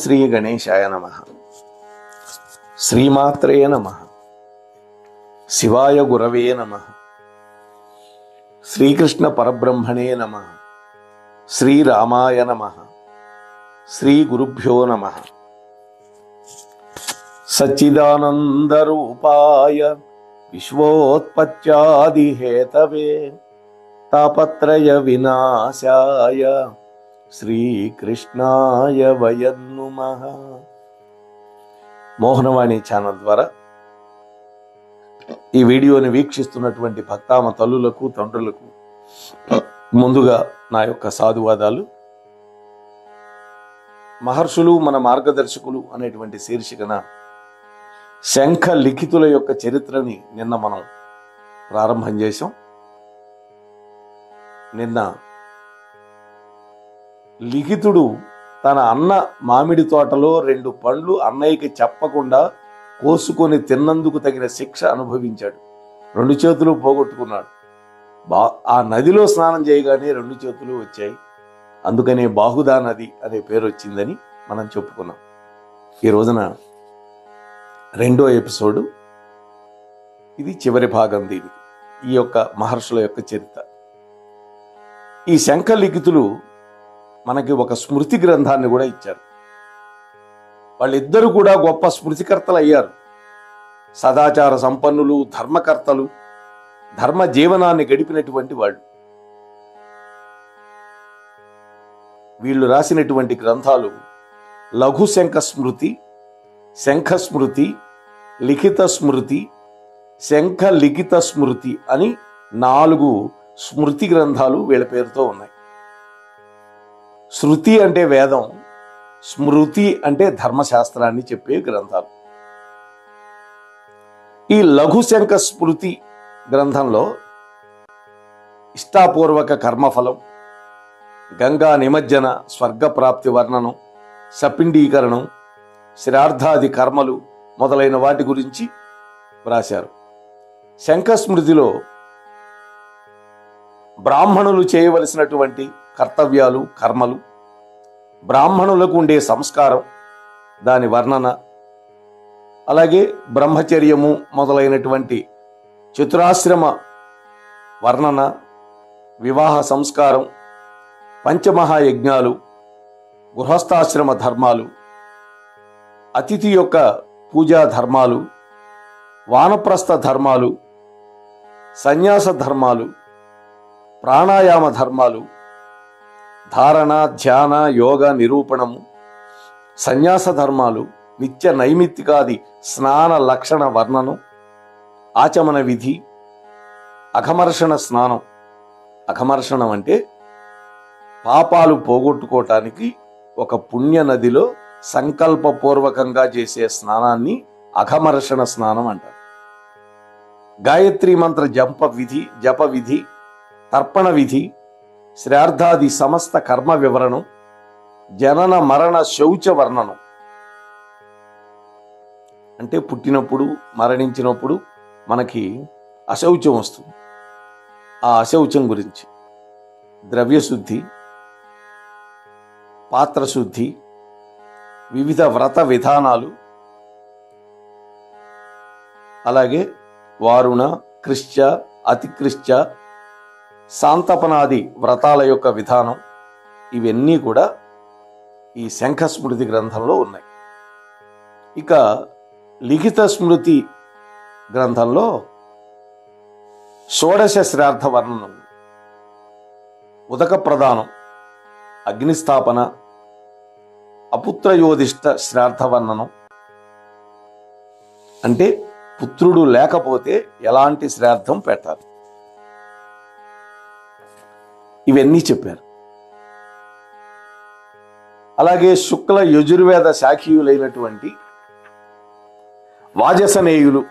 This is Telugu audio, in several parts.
శ్రీ గణేశాయ నమః. శ్రీమాత్రే నమః. శివాయ గురవే నమః. శ్రీకృష్ణ పరబ్రహ్మణే నమః. శ్రీరామాయ నమః. శ్రీ గురుభ్యో నమః. సచ్చిదానంద రూపాయ విశ్వోత్పత్యాది హేతవే తాపత్రయ వినాశాయ శ్రీకృష్ణాయ వయం నమః. మోహనవాణి ఛానల్ ద్వారా ఈ వీడియోని వీక్షిస్తున్నటువంటి భక్తామ తల్లులకు తండ్రులకు ముందుగా నా యొక్క సాధువాదాలు. మహర్షులు మన మార్గదర్శకులు అనేటువంటి శీర్షికన శంఖ లిఖితుల యొక్క చరిత్రని నిన్న మనం ప్రారంభం చేశాం. నిన్న లిఖితుడు తన అన్న మామిడి తోటలో 2 పండ్లు అన్నయ్యకి చెప్పకుండా కోసుకొని తిన్నందుకు తగిన శిక్ష అనుభవించాడు. 2 చేతులు పోగొట్టుకున్నాడు. ఆ నదిలో స్నానం చేయగానే 2 చేతులు వచ్చాయి. అందుకనే బాహుదా నది అనే పేరు వచ్చిందని మనం చెప్పుకున్నాం. ఈ రోజున 2వ ఎపిసోడు, ఇది చివరి భాగం. దీనికి ఈ యొక్క మహర్షుల యొక్క చరిత్ర. ఈ శంఖ లిఖితులు మనకి ఒక స్మృతి గ్రంథాన్ని కూడా ఇచ్చారు. వాళ్ళిద్దరూ కూడా గొప్ప స్మృతికర్తలు అయ్యారు. సదాచార సంపన్నులు, ధర్మకర్తలు, ధర్మ జీవనాన్ని గడిపినటువంటి వాళ్ళు. వీళ్ళు రాసినటువంటి గ్రంథాలు లఘు శంఖ స్మృతి, శంఖ స్మృతి, లిఖిత స్మృతి, శంఖ లిఖిత స్మృతి అని 4 స్మృతి గ్రంథాలు వీళ్ళ పేరుతో ఉన్నాయి. శృతి అంటే వేదం, స్మృతి అంటే ధర్మశాస్త్రాన్ని చెప్పే గ్రంథాలు. ఈ లఘు శంఖ స్మృతి గ్రంథంలో ఇష్టాపూర్వక కర్మఫలం, గంగా నిమజ్జన, స్వర్గప్రాప్తి వర్ణనం, సపిండీకరణం, శ్రార్థాది కర్మలు మొదలైన వాటి గురించి వ్రాశారు. శంఖ స్మృతిలో బ్రాహ్మణులు చేయవలసినటువంటి కర్తవ్యాలు, కర్మలు, బ్రాహ్మణులకు ఉండే సంస్కారం, దాని వర్ణన, అలాగే బ్రహ్మచర్యము మొదలైనటువంటి చతురాశ్రమ వర్ణన, వివాహ సంస్కారం, పంచమహాయజ్ఞాలు, గృహస్థాశ్రమ ధర్మాలు, అతిథి యొక్క పూజా ధర్మాలు, వానప్రస్థ ధర్మాలు, సన్యాస ధర్మాలు, ప్రాణాయామ ధర్మాలు, ధారణ, ధ్యాన, యోగ నిరూపణము, సన్యాస ధర్మాలు, నిత్య నైమిత్తికాది స్నాన లక్షణ వర్ణనం, ఆచమన విధి, అఘమర్షణ స్నానం. అఘమర్షణం అంటే పాపాలు పోగొట్టుకోవటానికి ఒక పుణ్య నదిలో సంకల్పపూర్వకంగా చేసే స్నానాన్ని అఘమర్షణ స్నానం అంటారు. గాయత్రీ మంత్ర జప విధి, తర్పణ విధి, శ్రార్థాది సమస్త కర్మ వివరణం, జనన మరణ శౌచ వర్ణనం. అంటే పుట్టినప్పుడు, మరణించినప్పుడు మనకి అశౌచం వస్తుంది. ఆ అశౌచం గురించి ద్రవ్యశుద్ధి, పాత్రశుద్ధి, వివిధ వ్రత విధానాలు, అలాగే వారుణ, కృశ్చ, అతికృశ్చ, శాంతపనాది వ్రతాల యొక్క విధానం, ఇవన్నీ కూడా ఈ శంఖ స్మృతి గ్రంథంలో ఉన్నాయి. ఇక లిఖిత స్మృతి గ్రంథంలో షోడశ శ్రార్థ వర్ణనం, ఉదక ప్రదానం, అగ్నిస్థాపన, అపుత్రయోధిష్ట శ్రార్థ వర్ణనం, అంటే పుత్రుడు లేకపోతే ఎలాంటి శ్రాద్ధం పెట్టాలి, ఇవన్నీ చెప్పారు. అలాగే శుక్ల యజుర్వేద శాఖీయులైనటువంటి వాజసనేయులు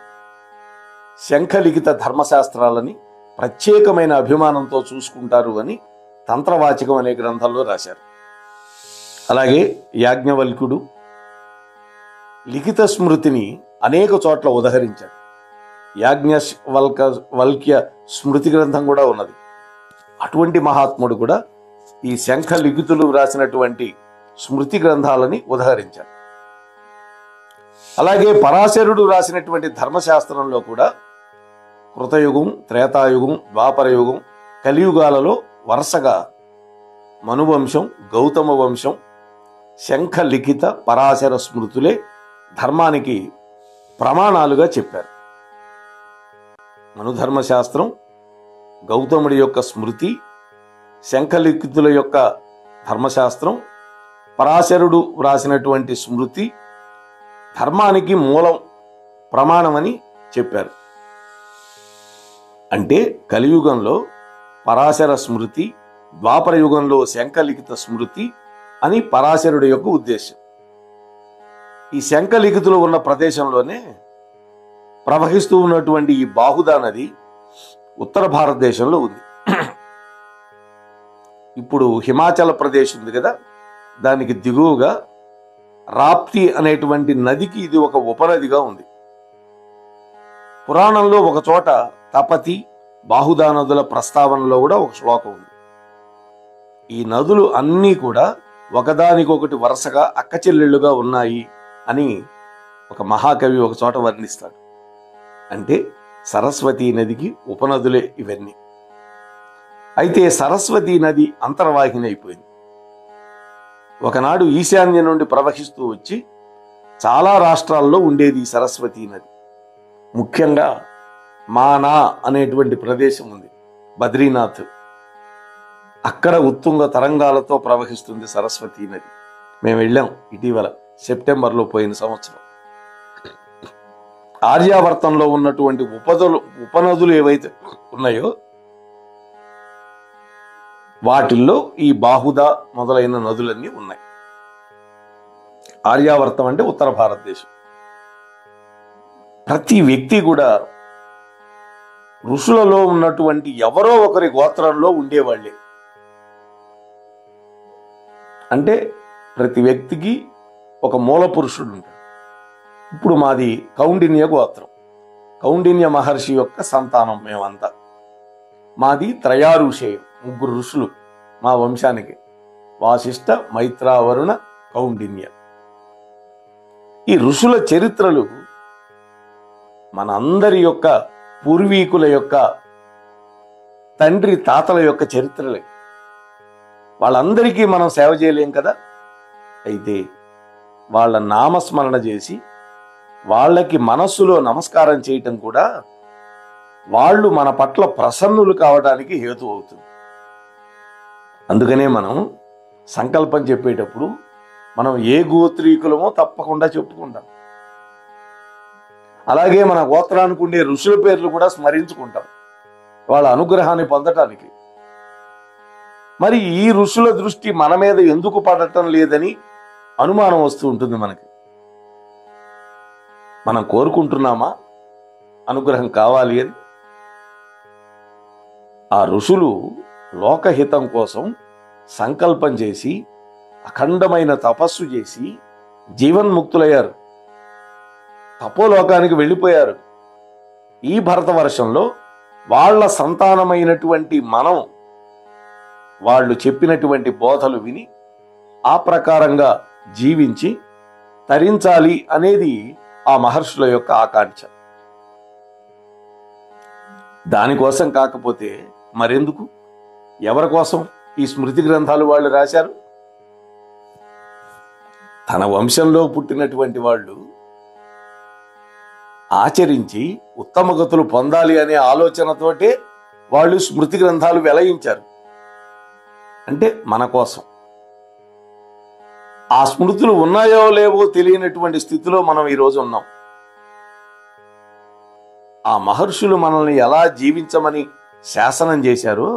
శంఖలిఖిత ధర్మశాస్త్రాలని ప్రత్యేకమైన అభిమానంతో చూసుకుంటారు అని తంత్రవాచకం అనే గ్రంథంలో రాశారు. అలాగే యాజ్ఞవల్క్యుడు లిఖిత స్మృతిని అనేక చోట్ల ఉదహరించాడు. యాజ్ఞవల్క్య స్మృతి గ్రంథం కూడా ఉన్నది. అటువంటి మహాత్ముడు కూడా ఈ శంఖ లిఖితులు వ్రాసినటువంటి స్మృతి గ్రంథాలని ఉదహరించారు. అలాగే పరాశరుడు రాసినటువంటి ధర్మశాస్త్రంలో కూడా కృతయుగం, త్రేతాయుగం, ద్వాపరయుగం, కలియుగాలలో వరుసగా మనువంశం, గౌతమ వంశం, శంఖ లిఖిత పరాశర స్మృతులే ధర్మానికి ప్రమాణాలుగా చెప్పారు. మనుధర్మశాస్త్రం, గౌతముడి యొక్క స్మృతి, శంఖలిఖితుల యొక్క ధర్మశాస్త్రం, పరాశరుడు వ్రాసినటువంటి స్మృతి ధర్మానికి మూలం, ప్రమాణమని చెప్పారు. అంటే కలియుగంలో పరాశర స్మృతి, ద్వాపర యుగంలో శంఖలిఖిత స్మృతి అని పరాశరుడి యొక్క ఉద్దేశం. ఈ శంఖలిఖితులు ఉన్న ప్రదేశంలోనే ప్రవహిస్తూ ఉన్నటువంటి ఈ బాహుదా నది ఉత్తర భారతదేశంలో ఉంది. ఇప్పుడు హిమాచల్ ప్రదేశ్ ఉంది కదా, దానికి దిగువగా రాప్తి అనేటువంటి నదికి ఇది ఒక ఉపనదిగా ఉంది. పురాణంలో ఒక చోట తపతి, బాహుదా నదుల ప్రస్తావనలో కూడా ఒక శ్లోకం ఉంది. ఈ నదులు అన్నీ కూడా ఒకదానికొకటి వరుసగా అక్కచెల్లెళ్ళుగా ఉన్నాయి అని ఒక మహాకవి ఒక చోట వర్ణిస్తాడు. అంటే సరస్వతీ నదికి ఉపనదులే ఇవన్నీ. అయితే సరస్వతీ నది అంతర్వాహిని అయిపోయింది. ఒకనాడు ఈశాన్యం నుండి ప్రవహిస్తూ వచ్చి చాలా రాష్ట్రాల్లో ఉండేది ఈ సరస్వతీ నది. ముఖ్యంగా మానా అనేటువంటి ప్రదేశం ఉంది, బద్రీనాథ్, అక్కడ ఉత్తుంగ తరంగాలతో ప్రవహిస్తుంది సరస్వతీ నది. మేము వెళ్ళాం ఇటీవల సెప్టెంబర్లో, పోయిన సంవత్సరం. ఆర్యావర్తంలో ఉన్నటువంటి ఉపనదులు ఏవైతే ఉన్నాయో వాటిల్లో ఈ బాహుదా మొదలైన నదులన్నీ ఉన్నాయి. ఆర్యావర్తం అంటే ఉత్తర భారతదేశం. ప్రతి వ్యక్తి కూడా ఋషులలో ఉన్నటువంటి ఎవరో ఒకరి గోత్రంలో ఉండేవాళ్ళే. అంటే ప్రతి వ్యక్తికి ఒక మూల పురుషుడు ఉంటాడు. ఇప్పుడు మాది కౌండిన్య గోత్రం, కౌండిన్య మహర్షి యొక్క సంతానం మేమంతా. మాది త్రయాఋషేయం, 3 ఋషులు మా వంశానికి, వాసిష్ఠ, మైత్రావరుణ, కౌండిన్య. ఈ ఋషుల చరిత్రలు మన అందరి యొక్క పూర్వీకుల యొక్క తండ్రి తాతల యొక్క చరిత్రలే. వాళ్ళందరికీ మనం సేవ చేయలేం కదా. అయితే వాళ్ళ నామస్మరణ చేసి వాళ్ళకి మనస్సులో నమస్కారం చేయటం కూడా వాళ్ళు మన పట్ల ప్రసన్నులు కావడానికి హేతు అవుతుంది. అందుకనే మనం సంకల్పం చెప్పేటప్పుడు మనం ఏ గోత్రీకులమో తప్పకుండా చెప్పుకుంటాం. అలాగే మన గోత్రానికి ఉండే ఋషుల పేర్లు కూడా స్మరించుకుంటాం వాళ్ళ అనుగ్రహాన్ని పొందటానికి. మరి ఈ ఋషుల దృష్టి మన మీద ఎందుకు పడటం లేదని అనుమానం వస్తూ ఉంటుంది మనకి. మనం కోరుకుంటున్నామా అనుగ్రహం కావాలి అని? ఆ ఋషులు లోకహితం కోసం సంకల్పం చేసి అఖండమైన తపస్సు చేసి జీవన్ముక్తులయ్యారు, తపోలోకానికి వెళ్ళిపోయారు. ఈ భరతవర్షంలో వాళ్ళ సంతానమైనటువంటి మనం వాళ్ళు చెప్పినటువంటి బోధలు విని ఆ ప్రకారంగా జీవించి తరించాలి అనేది ఆ మహర్షుల యొక్క ఆకాంక్ష. దానికోసం కాకపోతే మరెందుకు, ఎవరి కోసం ఈ స్మృతి గ్రంథాలు వాళ్ళు రాశారు? తన వంశంలో పుట్టినటువంటి వాళ్ళు ఆచరించి ఉత్తమ గతులు పొందాలి అనే ఆలోచనతోటే వాళ్ళు స్మృతి గ్రంథాలు వెలయించారు. అంటే మన కోసం. ఆ స్మృతులు ఉన్నాయో లేవో తెలియనటువంటి స్థితిలో మనం ఈరోజు ఉన్నాం. ఆ మహర్షులు మనల్ని ఎలా జీవించమని శాసనం చేశారో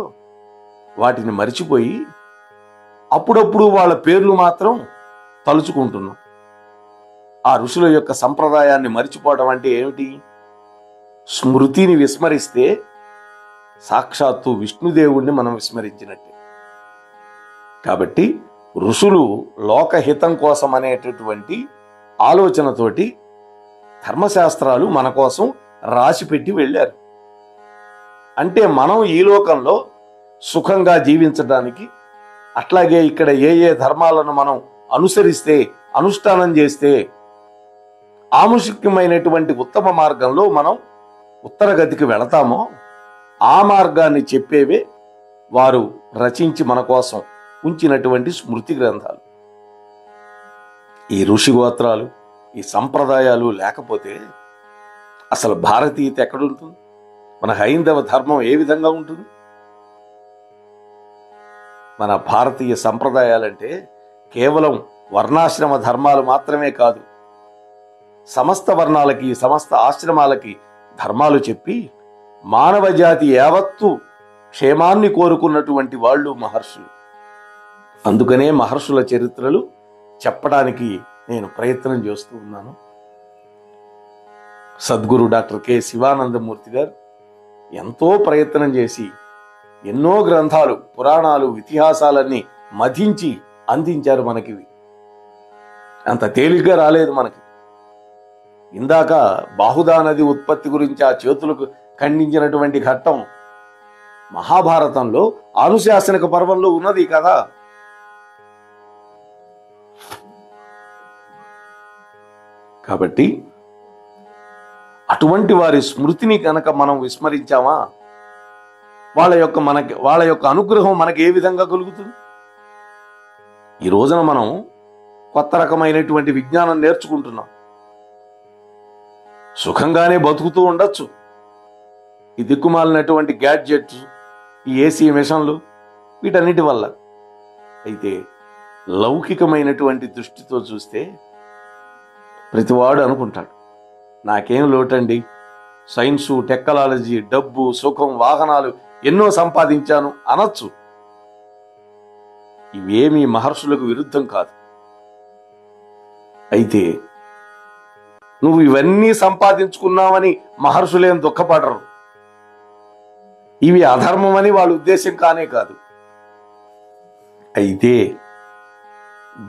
వాటిని మరిచిపోయి అప్పుడప్పుడు వాళ్ళ పేర్లు మాత్రం తలుచుకుంటున్నాం. ఆ ఋషుల యొక్క సంప్రదాయాన్ని మరిచిపోవడం అంటే ఏమిటి? స్మృతిని విస్మరిస్తే సాక్షాత్తు విష్ణుదేవుణ్ణి మనం విస్మరించినట్టే. కాబట్టి ఋషులు లోకహితం కోసం అనేటటువంటి ఆలోచనతోటి ధర్మశాస్త్రాలు మన కోసం రాసిపెట్టి వెళ్ళారు. అంటే మనం ఈ లోకంలో సుఖంగా జీవించడానికి, అట్లాగే ఇక్కడ ఏ ఏ ధర్మాలను మనం అనుసరిస్తే, అనుష్ఠానం చేస్తే ఆముష్మికమైనటువంటి ఉత్తమ మార్గంలో మనం ఉత్తర గతికి వెళతామో ఆ మార్గాన్ని చెప్పేవే వారు రచించి మన కోసం ఉంచినటువంటి స్మృతి గ్రంథాలు. ఈ ఋషి గోత్రాలు, ఈ సంప్రదాయాలు లేకపోతే అసలు భారతీయత ఎక్కడుంటుంది? మన హైందవ ధర్మం ఏ విధంగా ఉంటుంది? మన భారతీయ సంప్రదాయాలంటే కేవలం వర్ణాశ్రమ ధర్మాలు మాత్రమే కాదు, సమస్త వర్ణాలకి, సమస్త ఆశ్రమాలకి ధర్మాలు చెప్పి మానవ జాతి యావత్తు క్షేమాన్ని కోరుకున్నటువంటి వాళ్ళు మహర్షులు. అందుకనే మహర్షుల చరిత్రలు చెప్పడానికి నేను ప్రయత్నం చేస్తూ ఉన్నాను. సద్గురు డాక్టర్ కె శివానందమూర్తి గారు ఎంతో ప్రయత్నం చేసి ఎన్నో గ్రంథాలు, పురాణాలు, ఇతిహాసాలన్నీ మధించి అందించారు మనకి. అంత తేలిగ్గా రాలేదు మనకి. ఇందాక బాహుదా నది ఉత్పత్తి గురించి ఆ చేతులకు ఖండించినటువంటి ఘట్టం మహాభారతంలో అనుశాసనిక పర్వంలో ఉన్నది కదా. కాబట్టి అటువంటి వారి స్మృతిని కనుక మనం విస్మరించామా వాళ్ళ యొక్క అనుగ్రహం మనకి ఏ విధంగా కలుగుతుంది? ఈ రోజున మనం కొత్త రకమైనటువంటి విజ్ఞానం నేర్చుకుంటున్నాం. సుఖంగానే బతుకుతూ ఉండొచ్చు. ఈ దిక్కుమాలినటువంటి గ్యాడ్జెట్స్, ఈ ఏసీ మిషన్లు, వీటన్నిటి వల్ల. అయితే లౌకికమైనటువంటి దృష్టితో చూస్తే ప్రతివాడు అనుకుంటాడు, నాకేం లోటండి, సైన్సు, టెక్నాలజీ, డబ్బు, సుఖం, వాహనాలు ఎన్నో సంపాదించాను అనొచ్చు. ఇవేమీ మహర్షులకు విరుద్ధం కాదు. అయితే నువ్వు ఇవన్నీ సంపాదించుకున్నావని మహర్షులేం దుఃఖపడరు. ఇవి అధర్మమని వాళ్ళ ఉద్దేశం కానే కాదు. అయితే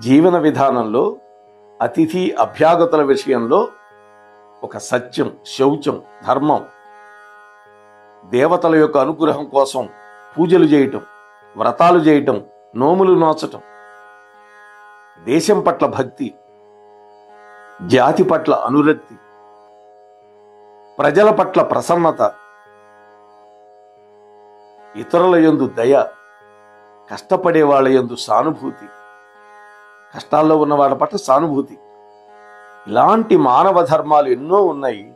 జీవన విధానంలో అతిథి అభ్యాగతుల విషయంలో ఒక సత్యం, శౌచం, ధర్మం, దేవతల యొక్క అనుగ్రహం కోసం పూజలు చేయటం, వ్రతాలు చేయటం, నోములు నోచటం, దేశం పట్ల భక్తి, జాతి పట్ల అనురక్తి, ప్రజల పట్ల ప్రసన్నత, ఇతరుల యందు దయ, కష్టపడే వాళ్ళ యందు సానుభూతి, కష్టాల్లో ఉన్న వాళ్ళ పట్ల సానుభూతి, ఇలాంటి మానవ ధర్మాలు ఎన్నో ఉన్నాయి.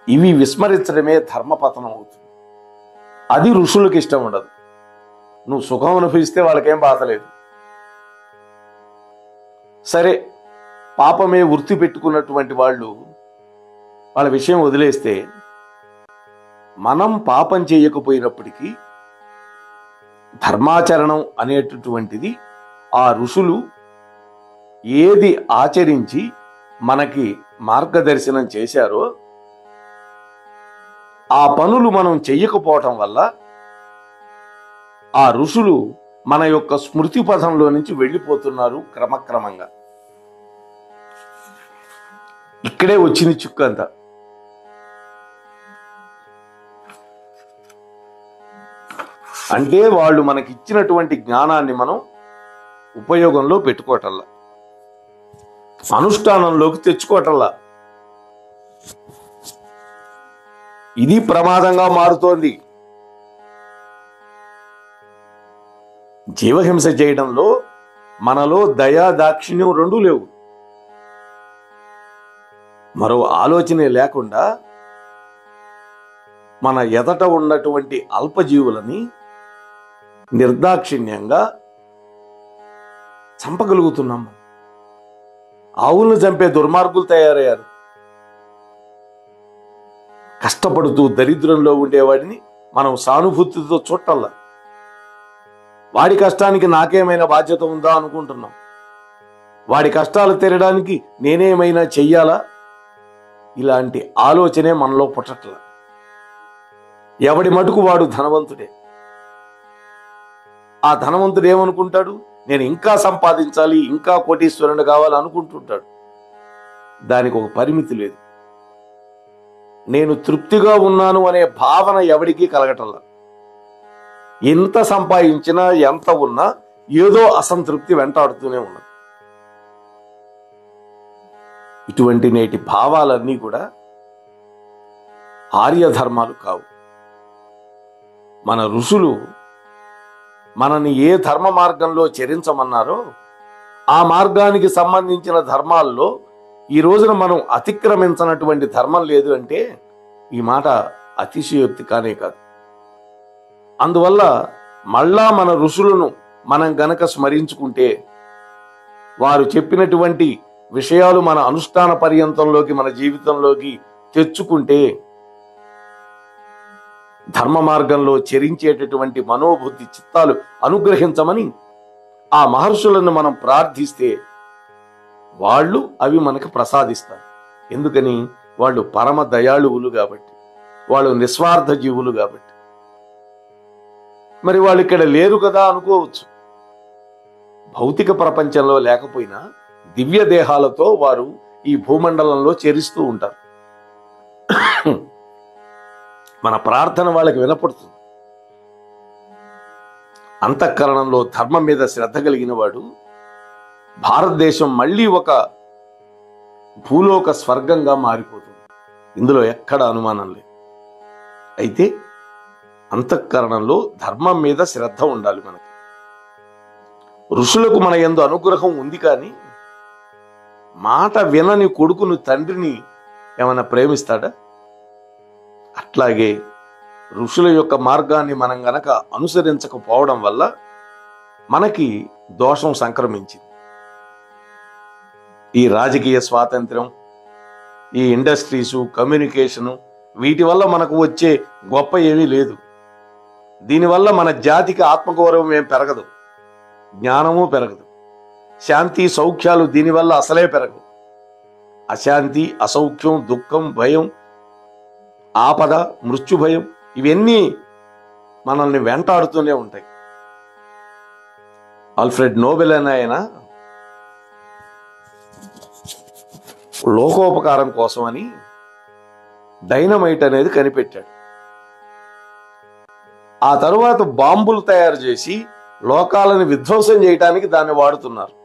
ఇవి విస్మరించడమే ధర్మపతనం అవుతుంది. అది ఋషులకు ఇష్టం ఉండదు. నువ్వు సుఖం అనుభవిస్తే వాళ్ళకేం బాధలేదు. సరే, పాపమే వృత్తి పెట్టుకున్నటువంటి వాళ్ళు వాళ్ళ విషయం వదిలేస్తే, మనం పాపం చేయకపోయినప్పటికీ ధర్మాచరణం అనేటటువంటిది ఆ ఋషులు ఏది ఆచరించి మనకి మార్గదర్శనం చేశారో ఆ పనులు మనం చెయ్యకపోవటం వల్ల ఆ ఋషులు మన యొక్క స్మృతి పథంలో నుంచి వెళ్ళిపోతున్నారు క్రమక్రమంగా. ఇక్కడే వచ్చింది చిక్కంతా. అంటే వాళ్ళు మనకి ఇచ్చినటువంటి జ్ఞానాన్ని మనం ఉపయోగంలో పెట్టుకోవటల్లా, అనుష్ఠానంలోకి తెచ్చుకోవటల్లా. ఇది ప్రమాదంగా మారుతోంది. జీవహింస చేయడంలో మనలో దయా దాక్షిణ్యం రెండూ లేవు. మరో ఆలోచనే లేకుండా మన ఎదట ఉన్నటువంటి అల్పజీవులని నిర్దాక్షిణ్యంగా చంపగలుగుతున్నాం. ఆవులను చంపే దుర్మార్గులు తయారయ్యారు. కష్టపడుతూ దరిద్రంలో ఉండేవాడిని మనం సానుభూతితో చూడటల్లా. వాడి కష్టానికి నాకేమైనా బాధ్యత ఉందా అనుకుంటున్నాం. వాడి కష్టాలు తీరడానికి నేనేమైనా చెయ్యాలా? ఇలాంటి ఆలోచనే మనలో పుట్టట్లా. ఎవడి మటుకు వాడు ధనవంతుడే. ఆ ధనవంతుడు ఏమనుకుంటాడు? నేను ఇంకా సంపాదించాలి, ఇంకా కోటీశ్వరుడు కావాలి అనుకుంటుంటాడు. దానికి ఒక పరిమితి లేదు. నేను తృప్తిగా ఉన్నాను అనే భావన ఎవడికి కలగటంలా. ఎంత సంపాదించినా, ఎంత ఉన్నా ఏదో అసంతృప్తి వెంటాడుతూనే ఉన్నది. ఇటువంటి నేటి భావాలన్నీ కూడా ఆర్య ధర్మాలు కావు. మన ఋషులు మనని ఏ ధర్మ మార్గంలో చరించమన్నారో ఆ మార్గానికి సంబంధించిన ధర్మాల్లో ఈ రోజున మనం అతిక్రమించనటువంటి ధర్మం లేదు అంటే ఈ మాట అతిశయోక్తి కానే కాదు. అందువల్ల మళ్ళా మన ఋషులను మనం గనక స్మరించుకుంటే, వారు చెప్పినటువంటి విషయాలు మన అనుష్ఠాన పర్యంతంలోకి, మన జీవితంలోకి తెచ్చుకుంటే ధర్మ మార్గంలో చరించేటటువంటి మనోబుద్ధి చిత్తాలు అనుగ్రహించమని ఆ మహర్షులను మనం ప్రార్థిస్తే వాళ్ళు అవి మనకు ప్రసాదిస్తారు. ఎందుకని? వాళ్ళు పరమ దయాళువులు కాబట్టి, వాళ్ళు నిస్వార్థ జీవులు కాబట్టి. మరి వాళ్ళు ఇక్కడ లేరు కదా అనుకోవచ్చు. భౌతిక ప్రపంచంలో లేకపోయినా దివ్య దేహాలతో వారు ఈ భూమండలంలో చరిస్తూ ఉంటారు. మన ప్రార్థన వాళ్ళకి వినపడుతుంది. అంతఃకరణంలో ధర్మం మీద శ్రద్ధ కలిగిన వాడు భారతదేశం మళ్ళీ ఒక భూలోక స్వర్గంగా మారిపోతుంది. ఇందులో ఎక్కడ అనుమానం లేదు. అయితే అంతఃకరణంలో ధర్మం మీద శ్రద్ధ ఉండాలి మనకి. ఋషులకు మన యందు అనుగ్రహం ఉంది, కానీ మాట వినని కొడుకును తండ్రిని ఏమైనా ప్రేమిస్తాడా? అట్లాగే ఋషుల యొక్క మార్గాన్ని మనం గనక అనుసరించకపోవడం వల్ల మనకి దోషం సంక్రమించింది. ఈ రాజకీయ స్వాతంత్ర్యం, ఈ ఇండస్ట్రీసు, కమ్యూనికేషను, వీటి వల్ల మనకు వచ్చే గొప్ప ఏమీ లేదు. దీనివల్ల మన జాతికి ఆత్మగౌరవం ఏం పెరగదు, జ్ఞానము పెరగదు, శాంతి సౌఖ్యాలు దీనివల్ల అసలే పెరగవు. అశాంతి, అసౌఖ్యం, దుఃఖం, భయం, ఆపద, మృత్యు భయం ఇవన్నీ మనల్ని వెంటాడుతూనే ఉంటాయి. ఆల్ఫ్రెడ్ నోబెల్ అనే ఆయన లోకోపకారం కోసమని డైనమైట్ అనేది కనిపెట్టాడు. ఆ తరువాత బాంబులు తయారు చేసి లోకాలను విధ్వంసం చేయడానికి దాన్ని వాడుతున్నారు.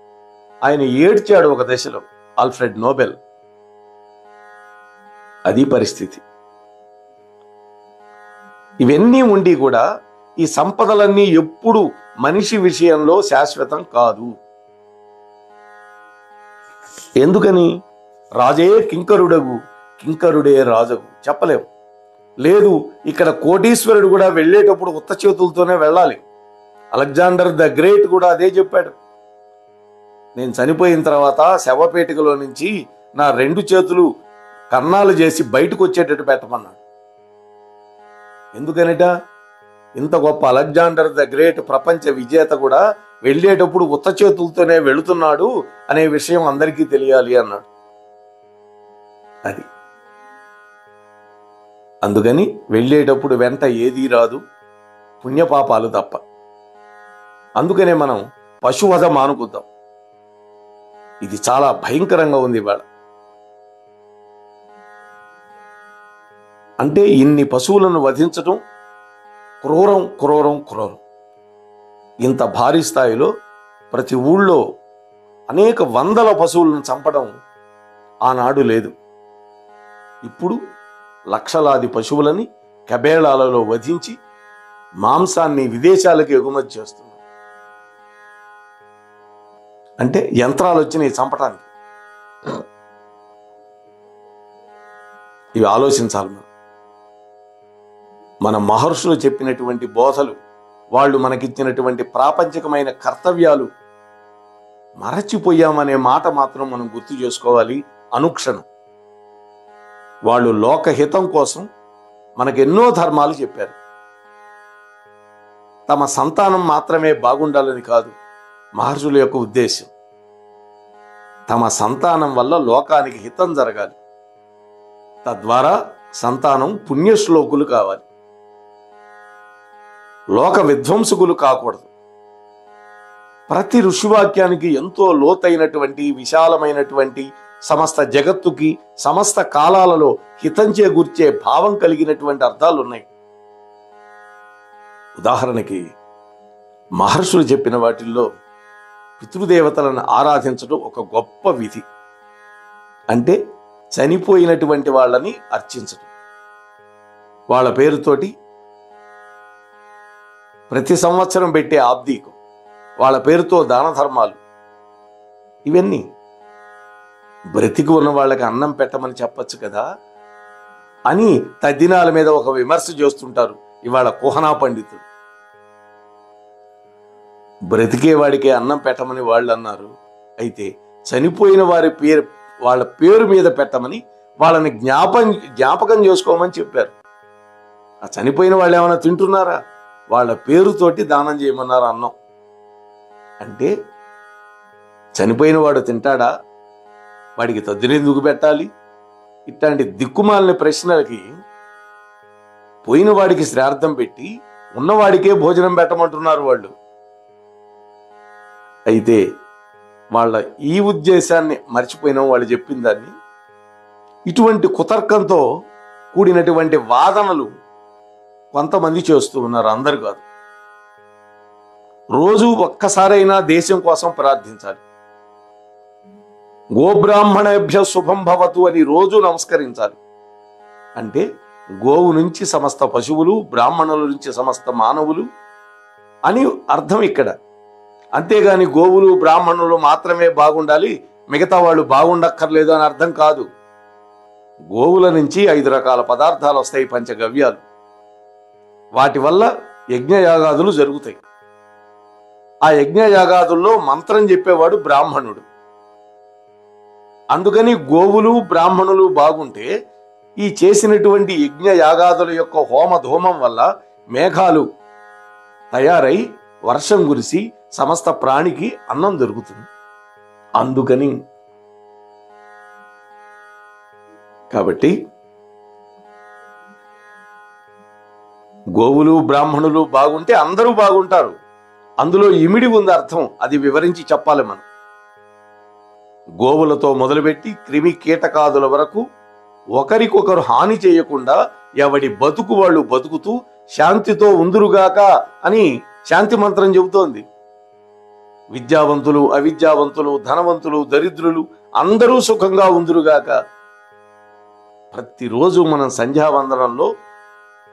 ఆయన ఏడ్చాడు ఒక దశలో, ఆల్ఫ్రెడ్ నోబెల్. అది పరిస్థితి. ఇవన్నీ ఉండి కూడా ఈ సంపదలన్నీ ఎప్పుడు మనిషి విషయంలో శాశ్వతం కాదు. ఎందుకని? రాజే కింకరుడగు, కింకరుడే రాజగు చెప్పలేము. లేదు, ఇక్కడ కోటీశ్వరుడు కూడా వెళ్ళేటప్పుడు ఉత్త చేతులతోనే వెళ్ళాలి. అలెగ్జాండర్ ద గ్రేట్ కూడా అదే చెప్పాడు. నేను చనిపోయిన తర్వాత శవపేటికలో నుంచి నా 2 చేతులు కన్నాలు చేసి బయటకు వచ్చేటట్టు పెట్టమన్నాడు. ఎందుకనట? ఇంత గొప్ప అలెగ్జాండర్ ద గ్రేట్ ప్రపంచ విజేత కూడా వెళ్ళేటప్పుడు ఉత్త చేతులతోనే వెళుతున్నాడు అనే విషయం అందరికీ తెలియాలి అన్నాడు. అది అందుకని వెళ్ళేటప్పుడు వెంట ఏదీ రాదు, పుణ్యపాపాలు తప్ప. అందుకనే మనం పశువధ మానుకుందాం. ఇది చాలా భయంకరంగా ఉంది ఇవాళ. అంటే ఇన్ని పశువులను వధించటం క్రూరం క్రూరం క్రూరం. ఇంత భారీ స్థాయిలో ప్రతి ఊళ్ళో అనేక వందల పశువులను చంపడం ఆనాడు లేదు. ఇప్పుడు లక్షలాది పశువులని కబేళాలలో వధించి మాంసాన్ని విదేశాలకు ఎగుమతి చేస్తున్నారు. అంటే యంత్రాలు వచ్చినాయి చంపటానికి. ఇవి ఆలోచించాలి మనం. మన మహర్షులు చెప్పినటువంటి బోధలు, వాళ్ళు మనకిచ్చినటువంటి ప్రాపంచికమైన కర్తవ్యాలు మరచిపోయామనే మాట మాత్రం మనం గుర్తు చేసుకోవాలి అనుక్షణం. వాళ్ళు లోకహితం కోసం మనకెన్నో ధర్మాలు చెప్పారు. తమ సంతానం మాత్రమే బాగుండాలని కాదు మహర్షుల యొక్క ఉద్దేశం. తమ సంతానం వల్ల లోకానికి హితం జరగాలి. తద్వారా సంతానం పుణ్యశ్లోకులు కావాలి, లోక విధ్వంసకులు కాకూడదు. ప్రతి ఋషివాక్యానికి ఎంతో లోతైనటువంటి, విశాలమైనటువంటి, సమస్త జగత్తుకి సమస్త కాలాలలో హితం చేకూర్చే భావం కలిగినటువంటి అర్థాలు ఉన్నాయి. ఉదాహరణకి మహర్షులు చెప్పిన వాటిల్లో పితృదేవతలను ఆరాధించడం ఒక గొప్ప విధి. అంటే చనిపోయినటువంటి వాళ్ళని అర్చించడం, వాళ్ళ పేరుతోటి ప్రతి సంవత్సరం పెట్టే ఆబ్దీకం, వాళ్ళ పేరుతో దాన ధర్మాలు, ఇవన్నీ బ్రతికి ఉన్న వాళ్ళకి అన్నం పెట్టమని చెప్పచ్చు కదా అని తద్దినాల మీద ఒక విమర్శ చేస్తుంటారు ఇవాళ కుహనా పండితులు. బ్రతికేవాడికి అన్నం పెట్టమని వాళ్ళు అన్నారు, అయితే చనిపోయిన వారి పేరు వాళ్ళ పేరు మీద పెట్టమని వాళ్ళని జ్ఞాపకం చేసుకోమని చెప్పారు. ఆ చనిపోయిన వాళ్ళు ఏమైనా తింటున్నారా? వాళ్ళ పేరుతోటి దానం చేయమన్నారు అన్నం. అంటే చనిపోయిన వాడు తింటాడా? వాడికి తద్దునెందుకు పెట్టాలి? ఇట్లాంటి దిక్కుమాలిన ప్రశ్నలకి పోయిన వాడికి శ్రార్థం పెట్టి ఉన్నవాడికే భోజనం పెట్టమంటున్నారు వాళ్ళు. అయితే వాళ్ళ ఈ ఉద్దేశాన్ని మర్చిపోయినాం వాళ్ళు చెప్పిన దాన్ని. ఇటువంటి కుతర్కంతో కూడినటువంటి వాదనలు కొంతమంది చేస్తూ ఉన్నారు, అందరు కాదు. రోజు ఒక్కసారైనా దేశం కోసం ప్రార్థించాలి. గోబ్రాహ్మణేభ్య శుభం భవతు అని రోజు నమస్కరించాలి. అంటే గోవు నుంచి సమస్త పశువులు, బ్రాహ్మణుల నుంచి సమస్త మానవులు అని అర్థం ఇక్కడ. అంతేగాని గోవులు బ్రాహ్మణులు మాత్రమే బాగుండాలి, మిగతా వాళ్ళు బాగుండక్కర్లేదు అని అర్థం కాదు. గోవుల నుంచి 5 రకాల పదార్థాలు వస్తాయి, పంచగవ్యాలు. వాటి వల్ల యజ్ఞయాగాదులు జరుగుతాయి. ఆ యజ్ఞయాగాదుల్లో మంత్రం చెప్పేవాడు బ్రాహ్మణుడు. అందుకని గోవులు బ్రాహ్మణులు బాగుంటే ఈ చేసినటువంటి యజ్ఞయాగాదుల యొక్క హోమధూమం వల్ల మేఘాలు తయారై వర్షం కురిసి సమస్త ప్రాణికి అన్నం దొరుకుతుంది. అందుకని కాబట్టి గోవులు బ్రాహ్మణులు బాగుంటే అందరూ బాగుంటారు. అందులో ఇమిడి ఉంది అర్థం, అది వివరించి చెప్పాలి మనం. గోవులతో మొదలుపెట్టి క్రిమి కీటకాదుల వరకు ఒకరికొకరు హాని చేయకుండా ఎవడి బతుకు వాళ్ళు బతుకుతూ శాంతితో ఉందురుగాక అని శాంతి మంత్రం చెబుతోంది. విద్యావంతులు అవిద్యావంతులు, ధనవంతులు దరిద్రులు అందరూ సుఖంగా ఉందురుగాక. ప్రతిరోజు మనం సంధ్యావందనంలో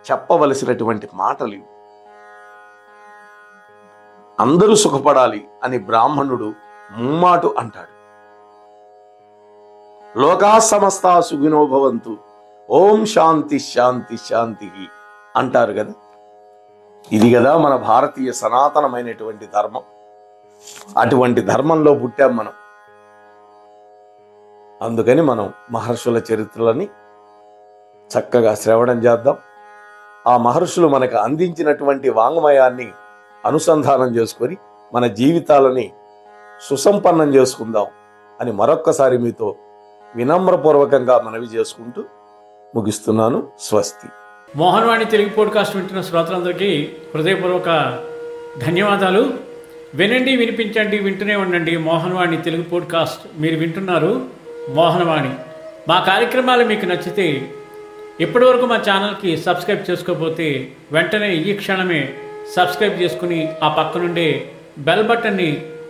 చెప్పవలసినటువంటి మాటలు అందరూ సుఖపడాలి అని బ్రాహ్మణుడు ముమ్మాటు అంటాడు. లోకా సమస్తా సుఖినో భవంతు, ఓం శాంతి శాంతి శాంతి అంటారు కదా. ఇది కదా మన భారతీయ సనాతనమైనటువంటి ధర్మం. అటువంటి ధర్మంలో పుట్టాం మనం. అందుకని మనం మహర్షుల చరిత్రలని చక్కగా శ్రవణం చేద్దాం. ఆ మహర్షులు మనకు అందించినటువంటి వాంగ్మయాన్ని అనుసంధానం చేసుకొని మన జీవితాలని సుసంపన్నం చేసుకుందాం అని మరొక్కసారి మీతో వినమ్రపూర్వకంగా మనవి చేసుకుంటూ ముగిస్తున్నాను. స్వస్తి. మోహన్వాణి తెలుగు పోడ్కాస్ట్ వింటున్న శ్రోతలందరికీ హృదయపూర్వక ధన్యవాదాలు. వినండి, వినిపించండి, వింటూనే ఉండండి మోహన్వాణి తెలుగు పోడ్కాస్ట్. మీరు వింటున్నారు మోహన్వాణి. మా కార్యక్రమాలు మీకు నచ్చితే ఇప్పటివరకు మా ఛానల్కి సబ్స్క్రైబ్ చేసుకోకపోతే వెంటనే ఈ క్షణమే సబ్స్క్రైబ్ చేసుకుని ఆ పక్కనుండే బెల్ బటన్ని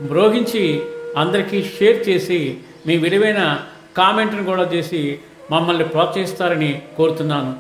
మ్రోగించి అందరికీ షేర్ చేసి మీ విలువైన కామెంట్ను కూడా చేసి మమ్మల్ని ప్రోత్సహిస్తారని కోరుతున్నాను.